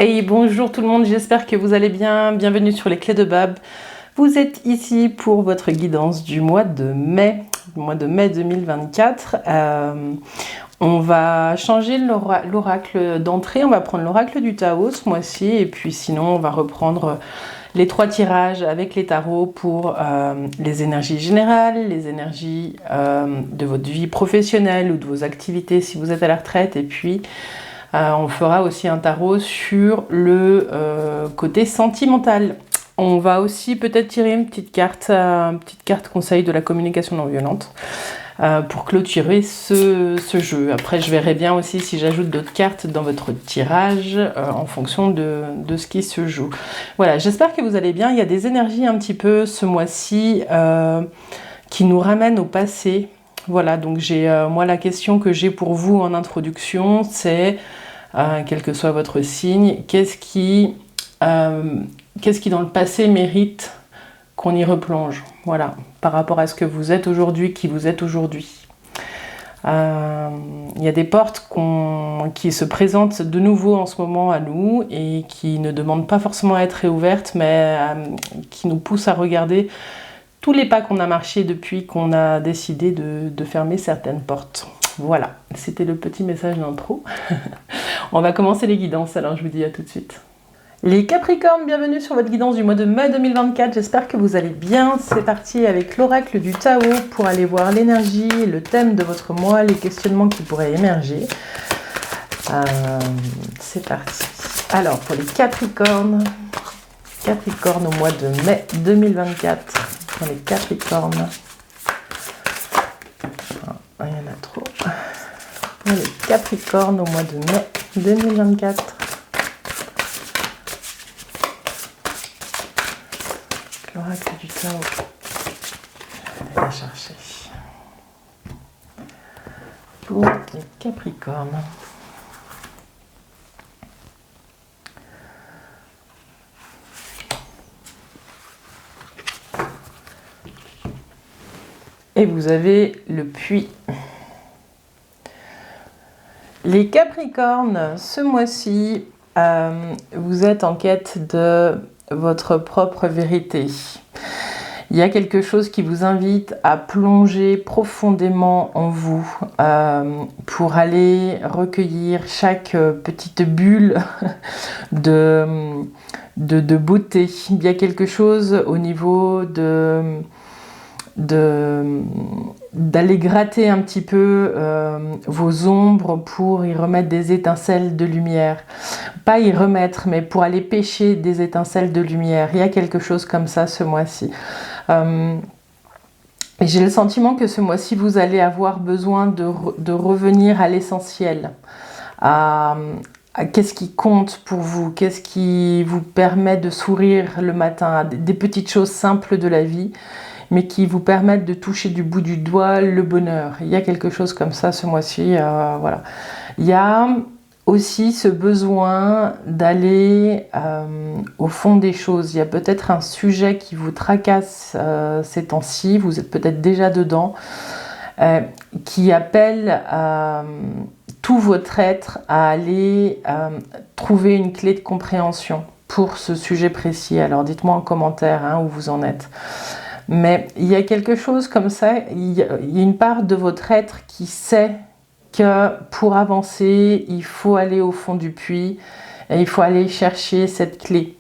Hey, bonjour tout le monde, j'espère que vous allez bien. Bienvenue sur les clés de Bab. Vous êtes ici pour votre guidance du mois de mai, 2024. On va changer l'oracle d'entrée, on va prendre l'oracle du Tao ce mois-ci et puis sinon on va reprendre les 3 tirages avec les tarots pour les énergies générales, les énergies de votre vie professionnelle ou de vos activités si vous êtes à la retraite, et puis on fera aussi un tarot sur le côté sentimental. On va aussi peut-être tirer une petite carte conseil de la communication non violente pour clôturer ce jeu. Après, je verrai bien aussi si j'ajoute d'autres cartes dans votre tirage en fonction de ce qui se joue. Voilà, j'espère que vous allez bien. Il y a des énergies un petit peu ce mois-ci qui nous ramènent au passé. Voilà, donc moi la question que j'ai pour vous en introduction, c'est quel que soit votre signe, qu'est-ce qui dans le passé mérite qu'on y replonge, voilà, par rapport à ce que vous êtes aujourd'hui, qui vous êtes aujourd'hui. Il y a des portes qui se présentent de nouveau en ce moment à nous et qui ne demandent pas forcément à être réouvertes, mais qui nous poussent à regarder tous les pas qu'on a marchés depuis qu'on a décidé de fermer certaines portes. Voilà, c'était le petit message d'intro. On va commencer les guidances, alors je vous dis à tout de suite. Les Capricornes, bienvenue sur votre guidance du mois de mai 2024. J'espère que vous allez bien. C'est parti avec l'oracle du Tao pour aller voir l'énergie, le thème de votre mois, les questionnements qui pourraient émerger. C'est parti. Alors, pour les Capricornes au mois de mai 2024. Pour les Capricornes. Il y en a trop. Pour les Capricornes au mois de mai 2024. L'oracle du Tao. Je vais la chercher. Pour les Capricornes. Et vous avez le puits. Les Capricornes, ce mois-ci, vous êtes en quête de votre propre vérité. Il y a quelque chose qui vous invite à plonger profondément en vous pour aller recueillir chaque petite bulle de beauté. Il y a quelque chose au niveau d'aller gratter un petit peu vos ombres pour y remettre des étincelles de lumière. Pas y remettre, mais pour aller pêcher des étincelles de lumière. Il y a quelque chose comme ça ce mois-ci. Et j'ai le sentiment que ce mois-ci, vous allez avoir besoin de revenir à l'essentiel. À qu'est-ce qui compte pour vous, qu'est-ce qui vous permet de sourire le matin, des petites choses simples de la vie, mais qui vous permettent de toucher du bout du doigt le bonheur. Il y a quelque chose comme ça ce mois-ci. Voilà. Il y a aussi ce besoin d'aller au fond des choses. Il y a peut-être un sujet qui vous tracasse ces temps-ci, vous êtes peut-être déjà dedans, qui appelle tout votre être à aller trouver une clé de compréhension pour ce sujet précis. Alors dites-moi en commentaire où vous en êtes. Mais il y a quelque chose comme ça, il y a une part de votre être qui sait que pour avancer, il faut aller au fond du puits et il faut aller chercher cette clé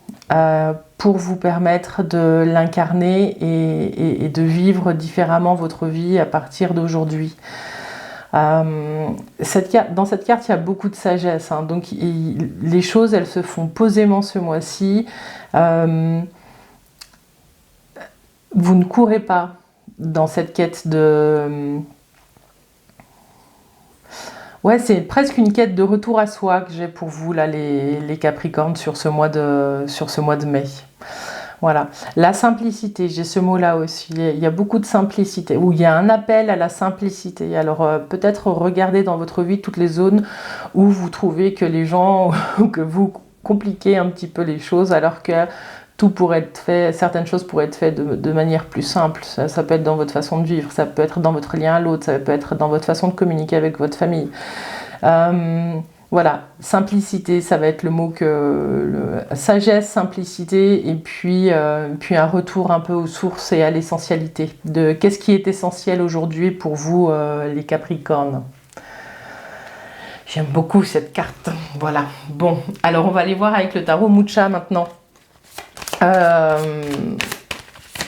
pour vous permettre de l'incarner et de vivre différemment votre vie à partir d'aujourd'hui. Dans cette carte, il y a beaucoup de sagesse, donc les choses, elles se font posément ce mois-ci. Vous ne courez pas dans cette quête de... Ouais, c'est presque une quête de retour à soi que j'ai pour vous, là, les Capricornes, sur ce mois de mai. Voilà. La simplicité, j'ai ce mot-là aussi. Il y a beaucoup de simplicité, ou il y a un appel à la simplicité. Alors, peut-être regardez dans votre vie toutes les zones où vous trouvez que les gens, ou que vous compliquez un petit peu les choses, alors que tout pourrait être fait, certaines choses pourraient être faites de manière plus simple. Ça peut être dans votre façon de vivre, ça peut être dans votre lien à l'autre, ça peut être dans votre façon de communiquer avec votre famille. Voilà, simplicité, ça va être le mot sagesse, simplicité, et puis un retour un peu aux sources et à l'essentialité de qu'est-ce qui est essentiel aujourd'hui pour vous, les Capricornes. J'aime beaucoup cette carte. Voilà. Bon, alors on va aller voir avec le tarot Mucha maintenant.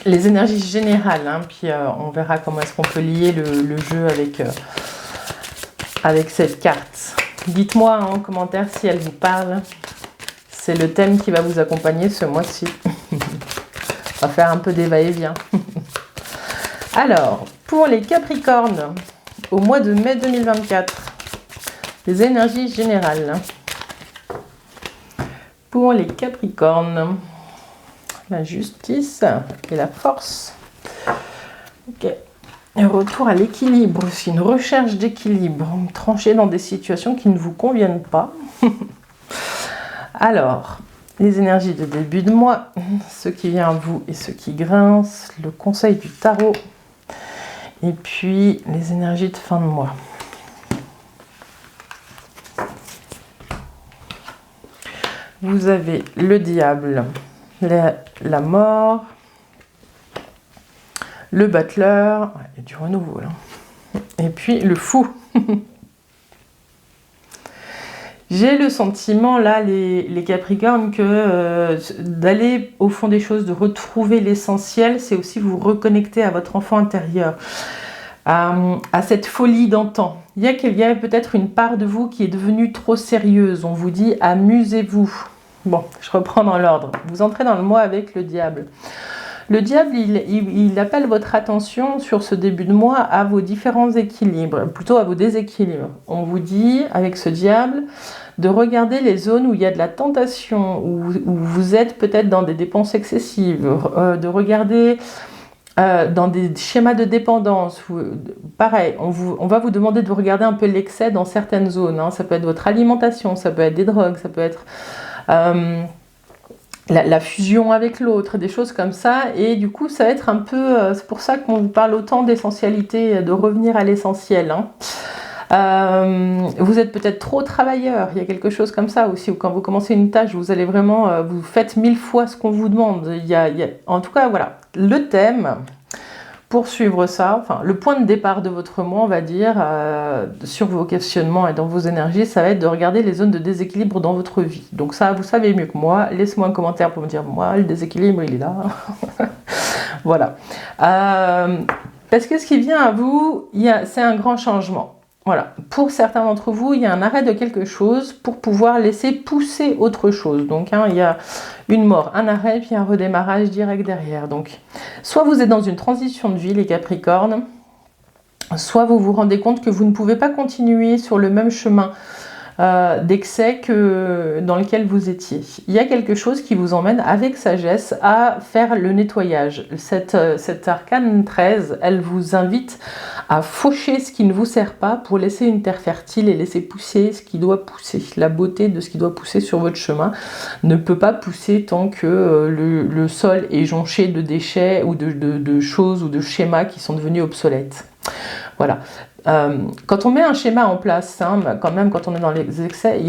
Les énergies générales, hein, puis on verra comment est-ce qu'on peut lier le jeu avec cette carte. Dites-moi en commentaire si elle vous parle. C'est le thème qui va vous accompagner ce mois-ci. On va faire un peu des va-et-vient. Alors, pour les Capricornes, au mois de mai 2024, les énergies générales. Pour les Capricornes, la justice et la force. Ok. Un retour à l'équilibre aussi, une recherche d'équilibre, trancher dans des situations qui ne vous conviennent pas. Alors, les énergies de début de mois, ce qui vient à vous et ce qui grince, le conseil du tarot, et puis les énergies de fin de mois. Vous avez le diable, la mort, le battleur, il y a du renouveau là, et puis le fou. J'ai le sentiment là, les Capricornes, que d'aller au fond des choses, de retrouver l'essentiel, c'est aussi vous reconnecter à votre enfant intérieur, à cette folie d'antan. Il y a peut-être une part de vous qui est devenue trop sérieuse. On vous dit amusez-vous. Bon, je reprends dans l'ordre. Vous entrez dans le mois avec le diable. Le diable, il appelle votre attention sur ce début de mois à vos différents équilibres, plutôt à vos déséquilibres. On vous dit, avec ce diable, de regarder les zones où il y a de la tentation, où vous êtes peut-être dans des dépenses excessives, de regarder dans des schémas de dépendance. Pareil, on va vous demander de regarder un peu l'excès dans certaines zones. Hein. Ça peut être votre alimentation, ça peut être des drogues, ça peut être... la fusion avec l'autre, des choses comme ça, et du coup ça va être un peu, c'est pour ça qu'on vous parle autant d'essentialité, de revenir à l'essentiel, hein. Vous êtes peut-être trop travailleur, il y a quelque chose comme ça aussi, où quand vous commencez une tâche, vous allez vraiment, vous faites 1000 fois ce qu'on vous demande, en tout cas voilà, le thème, pour suivre ça, enfin le point de départ de votre mois, on va dire, sur vos questionnements et dans vos énergies, ça va être de regarder les zones de déséquilibre dans votre vie. Donc ça, vous savez mieux que moi. Laissez-moi un commentaire pour me dire, moi, le déséquilibre, il est là. Voilà. Parce que ce qui vient à vous, c'est un grand changement. Voilà. Pour certains d'entre vous, il y a un arrêt de quelque chose pour pouvoir laisser pousser autre chose. Donc, hein, il y a une mort, un arrêt, puis un redémarrage direct derrière. Donc, soit vous êtes dans une transition de vie, les Capricornes, soit vous vous rendez compte que vous ne pouvez pas continuer sur le même chemin d'excès que dans lequel vous étiez. Il y a quelque chose qui vous emmène avec sagesse à faire le nettoyage. Cette arcane 13, elle vous invite à faucher ce qui ne vous sert pas pour laisser une terre fertile et laisser pousser ce qui doit pousser. La beauté de ce qui doit pousser sur votre chemin ne peut pas pousser tant que le sol est jonché de déchets ou de choses ou de schémas qui sont devenus obsolètes. Voilà. Quand on met un schéma en place, hein, quand même quand on est dans les excès,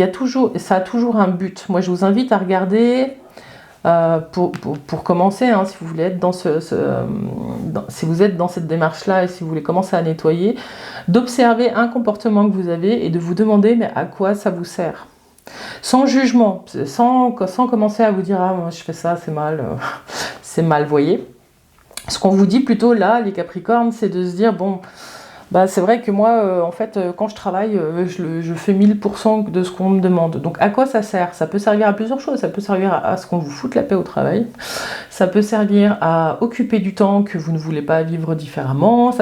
ça a toujours un but. Moi je vous invite à regarder, pour commencer, hein, si vous voulez être si vous êtes dans cette démarche-là et si vous voulez commencer à nettoyer, d'observer un comportement que vous avez et de vous demander mais à quoi ça vous sert. Sans jugement, sans commencer à vous dire ah moi je fais ça, c'est mal, c'est mal, voyez. Ce qu'on vous dit plutôt là, les Capricornes, c'est de se dire bon, bah c'est vrai que moi, en fait, quand je travaille, je fais 1000% de ce qu'on me demande. Donc à quoi ça sert? Ça peut servir à plusieurs choses. Ça peut servir à ce qu'on vous foute la paix au travail. Ça peut servir à occuper du temps que vous ne voulez pas vivre différemment.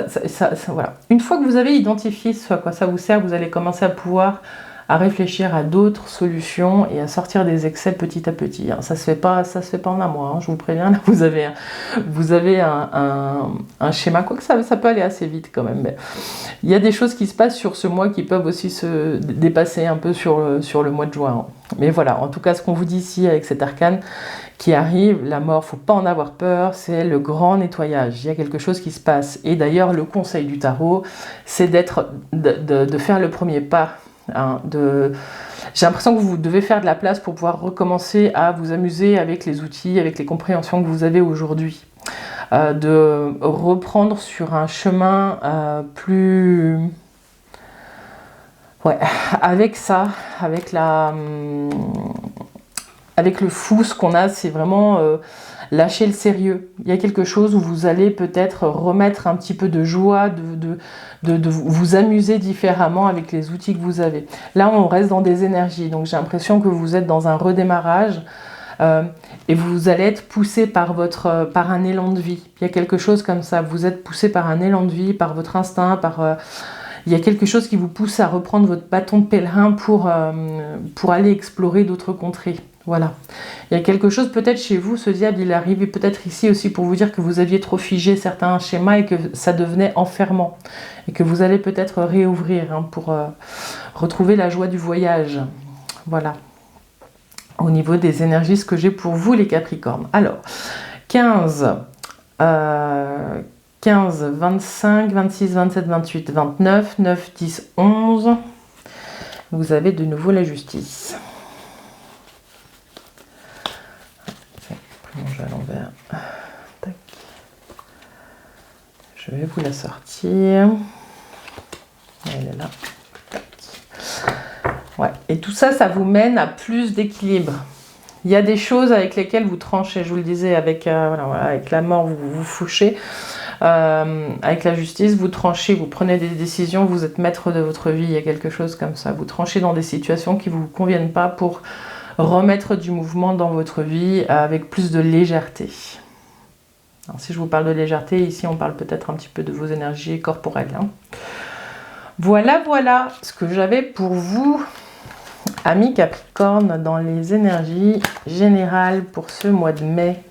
Voilà. Une fois que vous avez identifié ce à quoi ça vous sert, vous allez commencer à pouvoir à réfléchir à d'autres solutions et à sortir des excès petit à petit. Ça se fait pas en un mois, hein, je vous préviens. Là, vous avez un schéma, quoique ça peut aller assez vite quand même. Mais il y a des choses qui se passent sur ce mois qui peuvent aussi se dépasser un peu sur le mois de juin. Mais voilà, en tout cas, ce qu'on vous dit ici avec cet arcane qui arrive, la mort, faut pas en avoir peur, c'est le grand nettoyage. Il y a quelque chose qui se passe. Et d'ailleurs, le conseil du tarot, c'est de faire le premier pas. Hein, J'ai l'impression que vous devez faire de la place pour pouvoir recommencer à vous amuser avec les outils, avec les compréhensions que vous avez aujourd'hui. De reprendre sur un chemin plus... Ouais, avec ça, avec le flou, ce qu'on a, c'est vraiment lâcher le sérieux. Il y a quelque chose où vous allez peut-être remettre un petit peu de joie, de vous amuser différemment avec les outils que vous avez. Là, on reste dans des énergies, donc j'ai l'impression que vous êtes dans un redémarrage et vous allez être poussé par un élan de vie. Il y a quelque chose comme ça, vous êtes poussé par un élan de vie, par votre instinct, il y a quelque chose qui vous pousse à reprendre votre bâton de pèlerin pour aller explorer d'autres contrées. Voilà. Il y a quelque chose, peut-être chez vous, ce diable, il est arrivé peut-être ici aussi pour vous dire que vous aviez trop figé certains schémas et que ça devenait enfermant. Et que vous allez peut-être réouvrir pour retrouver la joie du voyage. Voilà. Au niveau des énergies, ce que j'ai pour vous, les Capricornes. Alors, 15, 25, 26, 27, 28, 29, 9, 10, 11. Vous avez de nouveau la justice. À l'envers. Tac. Je vais vous la sortir. Elle est là. Tac. Ouais. Et tout ça, ça vous mène à plus d'équilibre. Il y a des choses avec lesquelles vous tranchez. Je vous le disais, avec la mort, vous vous fauchez. Avec la justice, vous tranchez, vous prenez des décisions, vous êtes maître de votre vie. Il y a quelque chose comme ça. Vous tranchez dans des situations qui ne vous conviennent pas pour remettre du mouvement dans votre vie avec plus de légèreté. Alors, si je vous parle de légèreté, ici on parle peut-être un petit peu de vos énergies corporelles. Voilà ce que j'avais pour vous, amis Capricorne, dans les énergies générales pour ce mois de mai.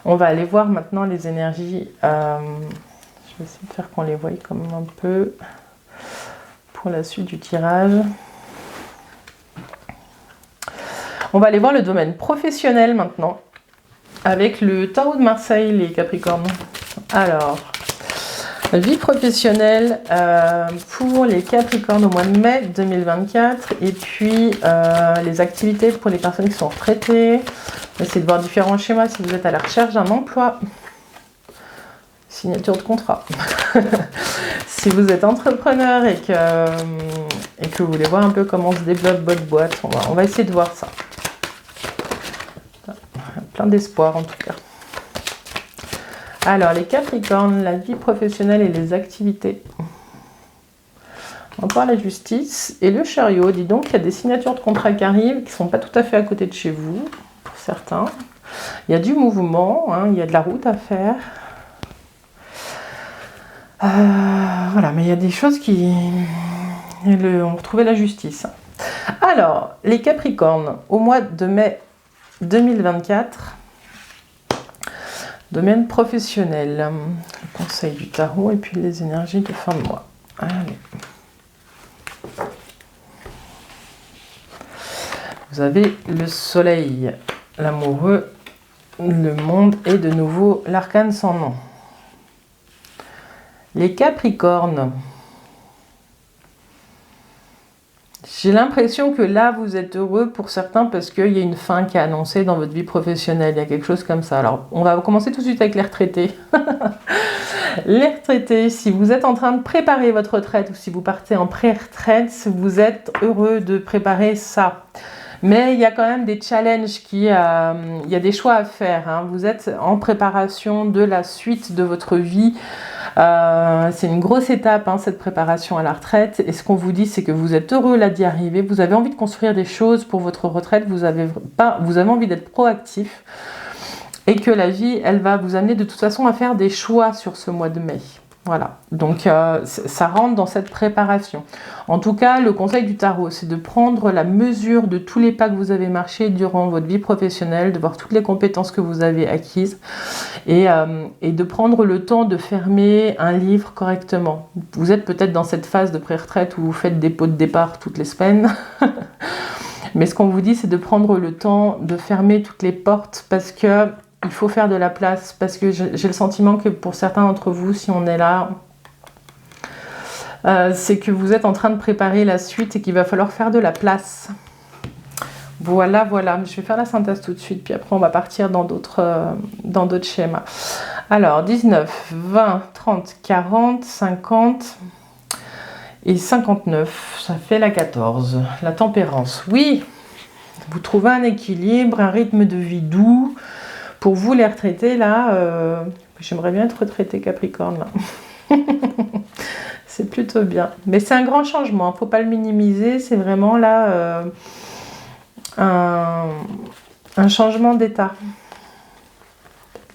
On va aller voir maintenant les énergies. Je vais essayer de faire qu'on les voie comme un peu pour la suite du tirage. On va aller voir le domaine professionnel maintenant, avec le tarot de Marseille, les Capricornes. Alors, vie professionnelle pour les Capricornes au mois de mai 2024, et puis les activités pour les personnes qui sont retraitées. Essayez de voir différents schémas si vous êtes à la recherche d'un emploi. Signature de contrat. Si vous êtes entrepreneur et que vous voulez voir un peu comment se développe votre boîte, on va essayer de voir ça. Plein d'espoir en tout cas. Alors les Capricornes, la vie professionnelle et les activités. Encore la justice et le chariot. Dis donc, il y a des signatures de contrats qui arrivent qui ne sont pas tout à fait à côté de chez vous, pour certains. Il y a du mouvement, il y a de la route à faire. Voilà, mais il y a des choses qui... On retrouvait la justice. Alors, les Capricornes, au mois de mai 2024, domaine professionnel, le conseil du tarot et puis les énergies de fin de mois. Allez. Vous avez le soleil, l'amoureux, le monde et de nouveau l'arcane sans nom. Les Capricornes. J'ai l'impression que là, vous êtes heureux pour certains parce qu'il y a une fin qui est annoncée dans votre vie professionnelle. Il y a quelque chose comme ça. Alors, on va commencer tout de suite avec les retraités. Les retraités, si vous êtes en train de préparer votre retraite ou si vous partez en pré-retraite, vous êtes heureux de préparer ça. Mais il y a quand même des challenges il y a des choix à faire. Vous êtes en préparation de la suite de votre vie. C'est une grosse étape, cette préparation à la retraite. Et ce qu'on vous dit, c'est que vous êtes heureux là d'y arriver. Vous avez envie de construire des choses pour votre retraite. Vous avez envie d'être proactif. Et que la vie, elle va vous amener de toute façon à faire des choix sur ce mois de mai. Voilà, donc ça rentre dans cette préparation. En tout cas, le conseil du tarot, c'est de prendre la mesure de tous les pas que vous avez marchés durant votre vie professionnelle, de voir toutes les compétences que vous avez acquises et de prendre le temps de fermer un livre correctement. Vous êtes peut-être dans cette phase de pré-retraite où vous faites des pots de départ toutes les semaines. Mais ce qu'on vous dit, c'est de prendre le temps de fermer toutes les portes parce que il faut faire de la place, parce que j'ai le sentiment que pour certains d'entre vous, si on est là, c'est que vous êtes en train de préparer la suite et qu'il va falloir faire de la place. Voilà, voilà. Je vais faire la synthèse tout de suite, puis après on va partir dans d'autres schémas. Alors, 19, 20, 30, 40, 50 et 59. Ça fait la 14. La tempérance. Oui, vous trouvez un équilibre, un rythme de vie doux. Pour vous, les retraités, là, j'aimerais bien être retraité Capricorne, là. C'est plutôt bien. Mais c'est un grand changement, il ne faut pas le minimiser. C'est vraiment là un changement d'état.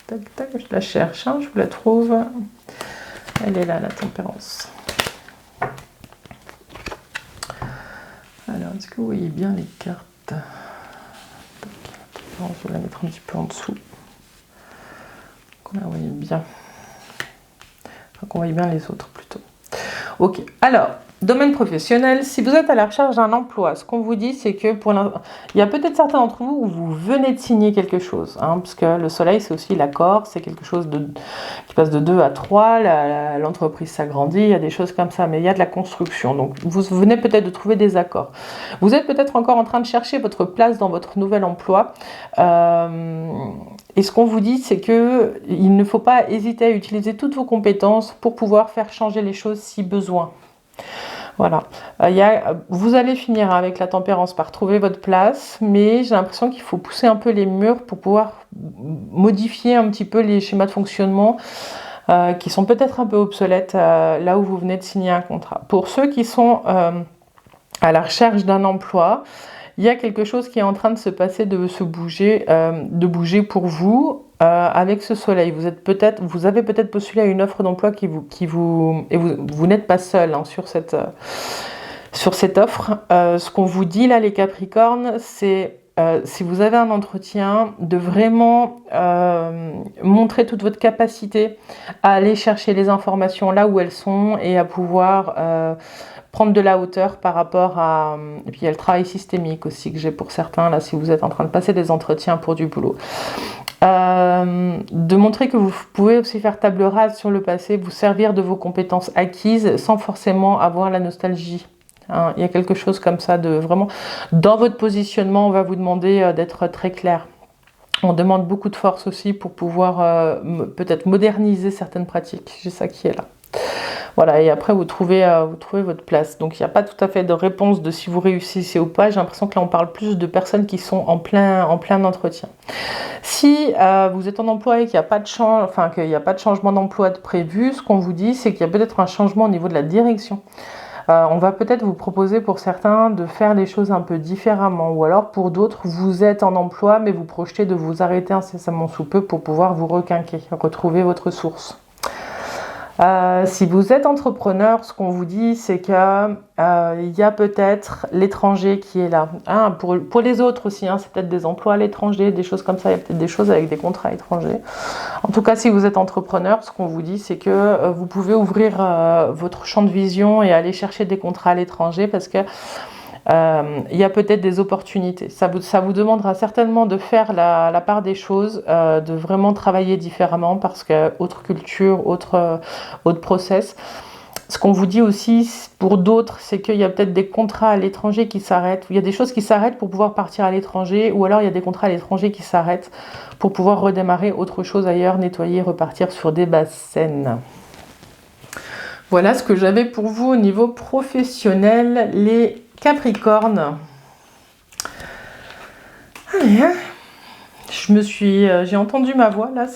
Tac, tac, tac, je la cherche, hein, je vous la trouve. Elle est là, la tempérance. Alors, est-ce que vous voyez bien les cartes? Je vais la mettre un petit peu en dessous. Qu'on la voyait bien. Enfin, qu'on voyait bien les autres plutôt. Ok, alors, domaine professionnel, si vous êtes à la recherche d'un emploi, ce qu'on vous dit, c'est que il y a peut-être certains d'entre vous où vous venez de signer quelque chose, hein, parce que le soleil, c'est aussi l'accord, c'est quelque chose qui passe de 2 à 3, l'entreprise s'agrandit, il y a des choses comme ça, mais il y a de la construction, donc vous venez peut-être de trouver des accords. Vous êtes peut-être encore en train de chercher votre place dans votre nouvel emploi, et ce qu'on vous dit, c'est qu'il ne faut pas hésiter à utiliser toutes vos compétences pour pouvoir faire changer les choses si besoin. Voilà. Vous allez finir avec la tempérance par trouver votre place, mais j'ai l'impression qu'il faut pousser un peu les murs pour pouvoir modifier un petit peu les schémas de fonctionnement qui sont peut-être un peu obsolètes là où vous venez de signer un contrat. Pour ceux qui sont à la recherche d'un emploi, il y a quelque chose qui est en train de se passer, de bouger pour vous avec ce soleil. Vous avez peut-être postulé à une offre d'emploi et vous n'êtes pas seul hein, sur cette offre. Ce qu'on vous dit là, les Capricornes, c'est si vous avez un entretien, de vraiment montrer toute votre capacité à aller chercher les informations là où elles sont et à pouvoir prendre de la hauteur par rapport à... Et puis il y a le travail systémique aussi que j'ai pour certains, là, si vous êtes en train de passer des entretiens pour du boulot. De montrer que vous pouvez aussi faire table rase sur le passé, vous servir de vos compétences acquises sans forcément avoir la nostalgie. Hein, il y a quelque chose comme ça de vraiment... Dans votre positionnement, on va vous demander d'être très clair. On demande beaucoup de force aussi pour pouvoir peut-être moderniser certaines pratiques. J'ai ça qui est là. Voilà, et après vous trouvez votre place. Donc il n'y a pas tout à fait de réponse de si vous réussissez ou pas. J'ai l'impression que là on parle plus de personnes qui sont en plein entretien. Si vous êtes en emploi et qu'il n'y a pas de changement d'emploi de prévu, ce qu'on vous dit c'est qu'il y a peut-être un changement au niveau de la direction. On va peut-être vous proposer pour certains de faire les choses un peu différemment, ou alors pour d'autres, vous êtes en emploi mais vous projetez de vous arrêter incessamment sous peu pour pouvoir vous requinquer, retrouver votre source. Si vous êtes entrepreneur, ce qu'on vous dit, c'est qu'il y a peut-être l'étranger qui est là. Hein, pour les autres aussi, hein, c'est peut-être des emplois à l'étranger, des choses comme ça. Il y a peut-être des choses avec des contrats étrangers. En tout cas, si vous êtes entrepreneur, ce qu'on vous dit, c'est que vous pouvez ouvrir votre champ de vision et aller chercher des contrats à l'étranger parce que il y a peut-être des opportunités. Ça vous demandera certainement de faire la part des choses, de vraiment travailler différemment parce que autre culture, autre process. Ce qu'on vous dit aussi pour d'autres, c'est qu'il y a peut-être des contrats à l'étranger qui s'arrêtent. Il y a des choses qui s'arrêtent pour pouvoir partir à l'étranger ou alors il y a des contrats à l'étranger qui s'arrêtent pour pouvoir redémarrer autre chose ailleurs, nettoyer, repartir sur des bases saines. Voilà ce que j'avais pour vous au niveau professionnel, les Capricorne. Allez, hein. J'ai entendu ma voix là,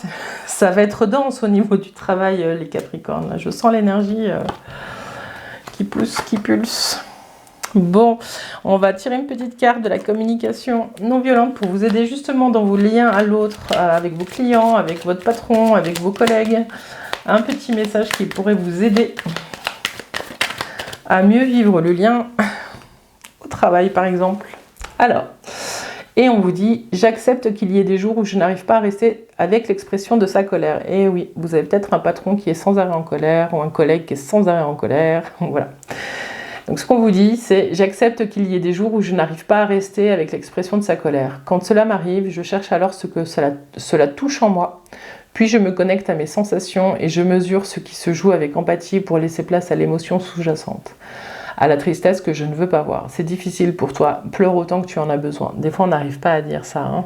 ça va être dense au niveau du travail les Capricornes. Je sens l'énergie qui pousse, qui pulse. Bon, on va tirer une petite carte de la communication non violente pour vous aider justement dans vos liens à l'autre, avec vos clients, avec votre patron, avec vos collègues. Un petit message qui pourrait vous aider à mieux vivre le lien au travail par exemple. Alors, et on vous dit, j'accepte qu'il y ait des jours où je n'arrive pas à rester avec l'expression de sa colère. Et oui, vous avez peut-être un patron qui est sans arrêt en colère ou un collègue qui est sans arrêt en colère. Voilà. Donc ce qu'on vous dit, c'est, j'accepte qu'il y ait des jours où je n'arrive pas à rester avec l'expression de sa colère. Quand cela m'arrive, je cherche alors ce que cela touche en moi. Puis je me connecte à mes sensations et je mesure ce qui se joue avec empathie pour laisser place à l'émotion sous-jacente. à la tristesse que je ne veux pas voir. C'est difficile pour toi, pleure autant que tu en as besoin. Des fois, on n'arrive pas à dire ça, hein.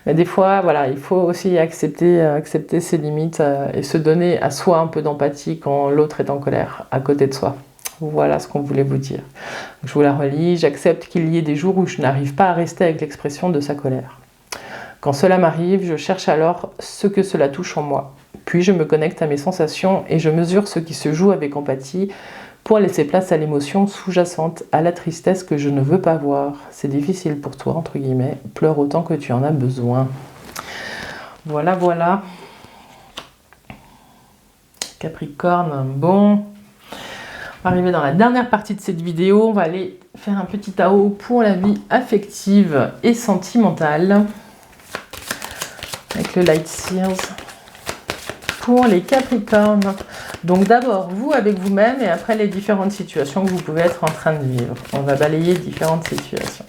Mais des fois, voilà, il faut aussi accepter ses limites et se donner à soi un peu d'empathie quand l'autre est en colère à côté de soi. Voilà ce qu'on voulait vous dire. Je vous la relis. J'accepte qu'il y ait des jours où je n'arrive pas à rester avec l'expression de sa colère. Quand cela m'arrive, je cherche alors ce que cela touche en moi. Puis je me connecte à mes sensations et je mesure ce qui se joue avec empathie pour laisser place à l'émotion sous-jacente, à la tristesse que je ne veux pas voir. C'est difficile pour toi, entre guillemets. Pleure autant que tu en as besoin. Voilà, voilà. Capricorne, bon. On va arriver dans la dernière partie de cette vidéo. On va aller faire un petit Tao pour la vie affective et sentimentale. Avec le Light Seals. Pour les Capricornes. Donc d'abord, vous avec vous-même et après les différentes situations que vous pouvez être en train de vivre. On va balayer différentes situations.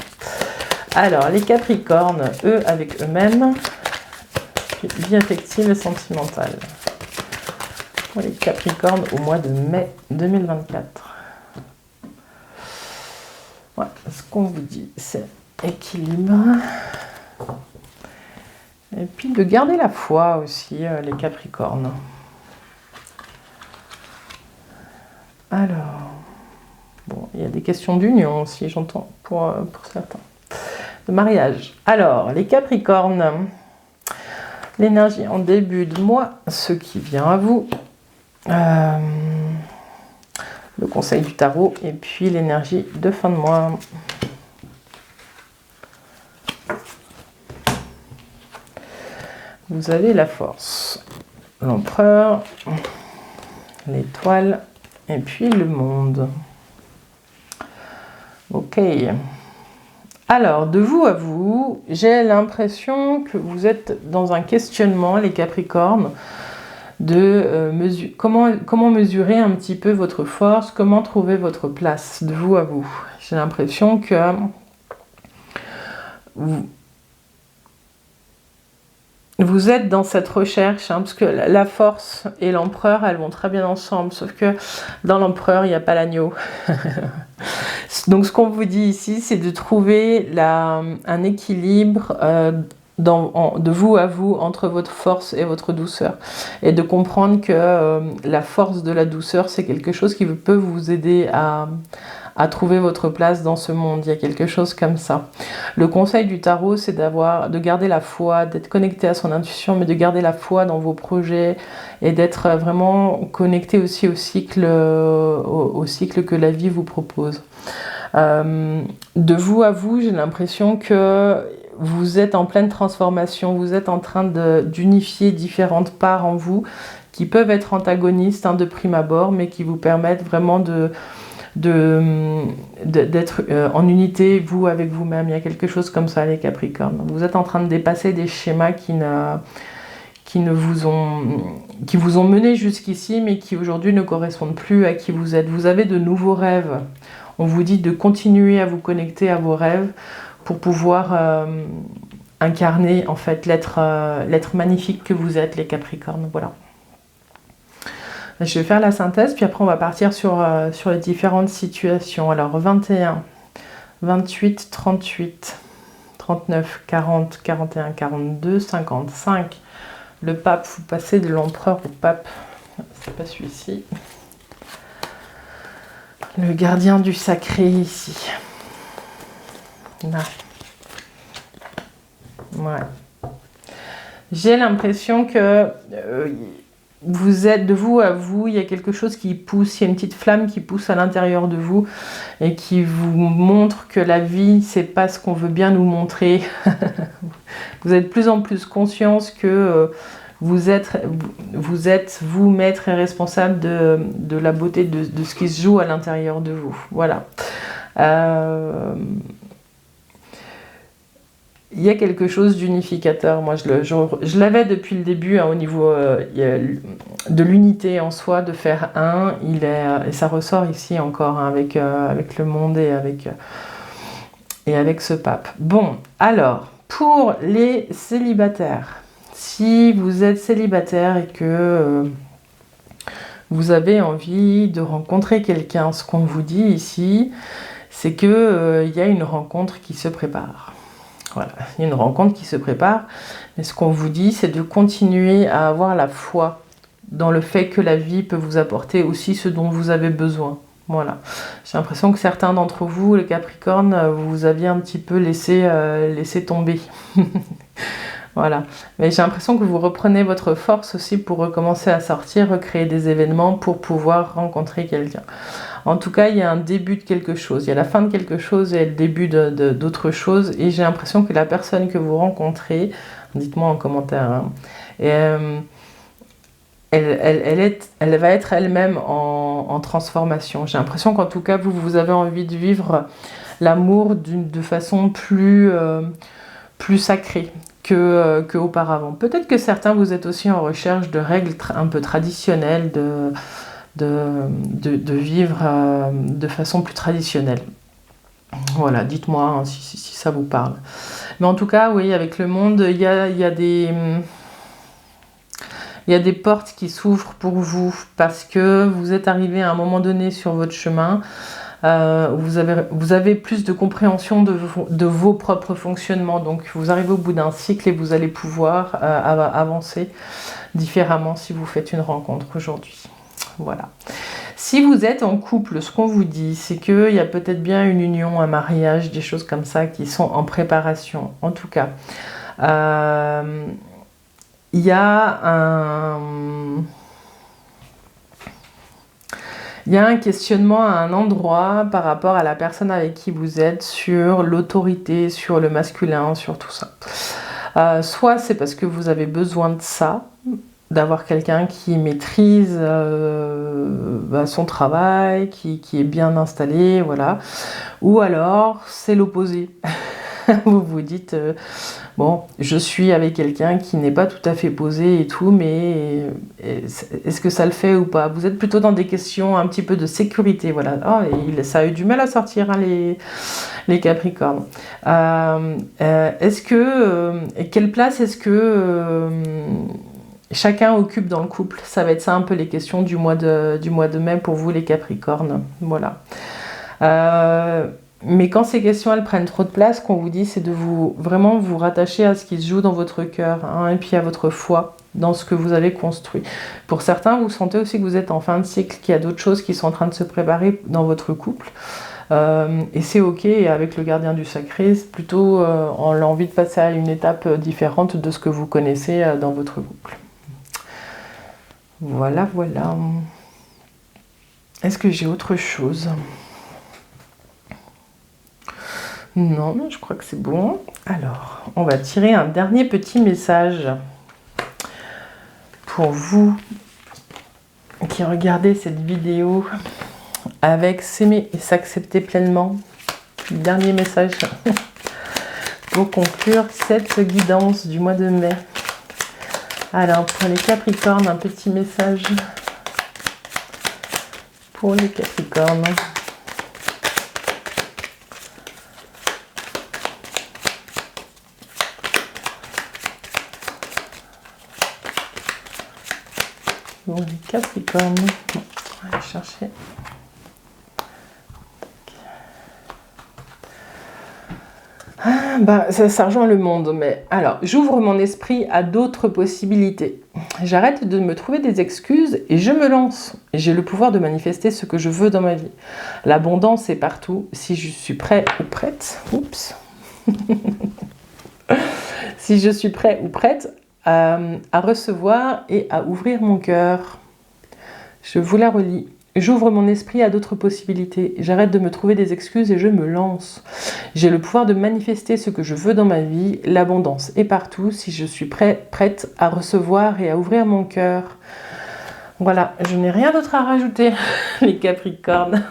Alors, les Capricornes, eux, avec eux-mêmes, vie affective et sentimentale. Pour les Capricornes au mois de mai 2024. Ouais, ce qu'on vous dit, c'est équilibre. Et puis de garder la foi aussi, les Capricornes. Alors, bon, il y a des questions d'union aussi, j'entends, pour certains. De mariage. Alors, les Capricornes, l'énergie en début de mois, ce qui vient à vous, le conseil du tarot, et puis l'énergie de fin de mois. Vous avez la force, l'empereur, l'étoile, et puis le monde. Ok. Alors, de vous à vous, j'ai l'impression que vous êtes dans un questionnement, les Capricornes, de comment mesurer un petit peu votre force, comment trouver votre place, de vous à vous. J'ai l'impression que vous êtes dans cette recherche, hein, parce que la force et l'empereur, elles vont très bien ensemble, sauf que dans l'empereur, il n'y a pas l'agneau. Donc ce qu'on vous dit ici, c'est de trouver un équilibre de vous à vous entre votre force et votre douceur. Et de comprendre que la force de la douceur, c'est quelque chose qui peut vous aider à trouver votre place dans ce monde. Il y a quelque chose comme ça. Le conseil du tarot, c'est de garder la foi, d'être connecté à son intuition, mais de garder la foi dans vos projets et d'être vraiment connecté aussi au cycle que la vie vous propose. De vous à vous, j'ai l'impression que vous êtes en pleine transformation, vous êtes en train d'unifier différentes parts en vous qui peuvent être antagonistes de prime abord, mais qui vous permettent vraiment d'être en unité, vous avec vous-même. Il y a quelque chose comme ça, les Capricornes. Vous êtes en train de dépasser des schémas qui vous ont mené jusqu'ici, mais qui aujourd'hui ne correspondent plus à qui vous êtes. Vous avez de nouveaux rêves. On vous dit de continuer à vous connecter à vos rêves pour pouvoir incarner en fait l'être magnifique que vous êtes, les Capricornes. Voilà. Je vais faire la synthèse, puis après on va partir sur les différentes situations. Alors 21, 28, 38, 39, 40, 41, 42, 55. Le pape, vous passez de l'empereur au pape. C'est pas celui-ci. Le gardien du sacré ici. Là. Ouais. J'ai l'impression que vous êtes de vous à vous, il y a quelque chose qui pousse, il y a une petite flamme qui pousse à l'intérieur de vous et qui vous montre que la vie, c'est pas ce qu'on veut bien nous montrer. Vous êtes de plus en plus conscience que vous êtes vous maître et responsable de la beauté de ce qui se joue à l'intérieur de vous. Voilà. Il y a quelque chose d'unificateur. Moi, je l'avais depuis le début au niveau de l'unité en soi, de faire un. Et ça ressort ici encore avec le monde et avec ce pape. Bon, alors, pour les célibataires, si vous êtes célibataire et que vous avez envie de rencontrer quelqu'un. Ce qu'on vous dit ici, c'est que y a une rencontre qui se prépare. Voilà, il y a une rencontre qui se prépare, mais ce qu'on vous dit, c'est de continuer à avoir la foi dans le fait que la vie peut vous apporter aussi ce dont vous avez besoin. Voilà. J'ai l'impression que certains d'entre vous, les Capricornes, vous aviez un petit peu laissé tomber. Voilà. Mais j'ai l'impression que vous reprenez votre force aussi pour recommencer à sortir, recréer des événements pour pouvoir rencontrer quelqu'un. En tout cas, il y a un début de quelque chose. Il y a la fin de quelque chose et le début d'autre chose. Et j'ai l'impression que la personne que vous rencontrez, dites-moi en commentaire, hein, elle va être elle-même en transformation. J'ai l'impression qu'en tout cas, vous avez envie de vivre l'amour de façon plus sacrée qu'auparavant. Peut-être que certains, vous êtes aussi en recherche de règles un peu traditionnelles, de vivre de façon plus traditionnelle. Voilà, dites-moi hein, si ça vous parle. Mais en tout cas, oui, avec le monde, il y a des portes qui s'ouvrent pour vous parce que vous êtes arrivé à un moment donné sur votre chemin. Vous avez plus de compréhension de vos propres fonctionnements. Donc, vous arrivez au bout d'un cycle et vous allez pouvoir avancer différemment si vous faites une rencontre aujourd'hui. Voilà. Si vous êtes en couple, ce qu'on vous dit, c'est qu'il y a peut-être bien une union, un mariage, des choses comme ça qui sont en préparation. En tout cas, il y a un questionnement à un endroit par rapport à la personne avec qui vous êtes sur l'autorité, sur le masculin, sur tout ça. Soit c'est parce que vous avez besoin de ça, d'avoir quelqu'un qui maîtrise son travail, qui est bien installé, voilà. Ou alors c'est l'opposé. Vous vous dites, bon, je suis avec quelqu'un qui n'est pas tout à fait posé et tout, mais est-ce que ça le fait ou pas? Vous êtes plutôt dans des questions un petit peu de sécurité, voilà. Oh, ça a eu du mal à sortir, hein, les Capricornes. Quelle place est-ce que chacun occupe dans le couple? Ça va être ça un peu les questions du mois de mai pour vous les Capricornes. Voilà. Mais quand ces questions elles prennent trop de place, ce qu'on vous dit c'est de vraiment vous rattacher à ce qui se joue dans votre cœur hein, et puis à votre foi dans ce que vous avez construit. Pour certains, vous sentez aussi que vous êtes en fin de cycle, qu'il y a d'autres choses qui sont en train de se préparer dans votre couple. Et c'est ok, et avec le gardien du sacré, c'est plutôt on a envie de passer à une étape différente de ce que vous connaissez dans votre couple. Voilà, voilà. Est-ce que j'ai autre chose ? Non, je crois que c'est bon. Alors, on va tirer un dernier petit message pour vous qui regardez cette vidéo avec s'aimer et s'accepter pleinement. Dernier message pour conclure cette guidance du mois de mai. Alors, pour les Capricornes, un petit message pour les Capricornes. Pour les Capricornes, on va aller chercher. Ça rejoint le monde, mais alors, j'ouvre mon esprit à d'autres possibilités. J'arrête de me trouver des excuses et je me lance. J'ai le pouvoir de manifester ce que je veux dans ma vie. L'abondance est partout. Si je suis prêt ou prête, si je suis prêt ou prête à recevoir et à ouvrir mon cœur. Je vous la relis. J'ouvre mon esprit à d'autres possibilités. J'arrête de me trouver des excuses et je me lance. J'ai le pouvoir de manifester ce que je veux dans ma vie. L'abondance est partout si je suis prête à recevoir et à ouvrir mon cœur. Voilà, je n'ai rien d'autre à rajouter, les Capricornes.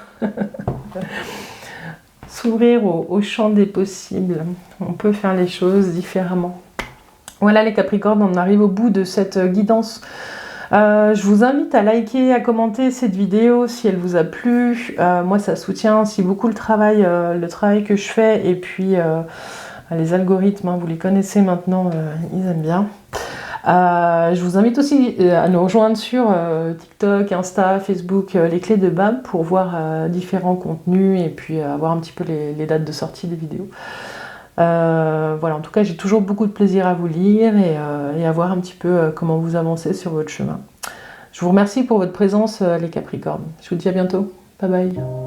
S'ouvrir au champ des possibles. On peut faire les choses différemment. Voilà les Capricornes, on arrive au bout de cette guidance. Je vous invite à liker, à commenter cette vidéo si elle vous a plu. Moi, ça soutient aussi beaucoup le travail que je fais. Et puis, les algorithmes, hein, vous les connaissez maintenant, ils aiment bien. Je vous invite aussi à nous rejoindre sur TikTok, Insta, Facebook, les clés de BAM pour voir différents contenus et puis voir un petit peu les dates de sortie des vidéos. Voilà, en tout cas, j'ai toujours beaucoup de plaisir à vous lire et à voir un petit peu comment vous avancez sur votre chemin. Je vous remercie pour votre présence, les Capricornes. Je vous dis à bientôt. Bye bye.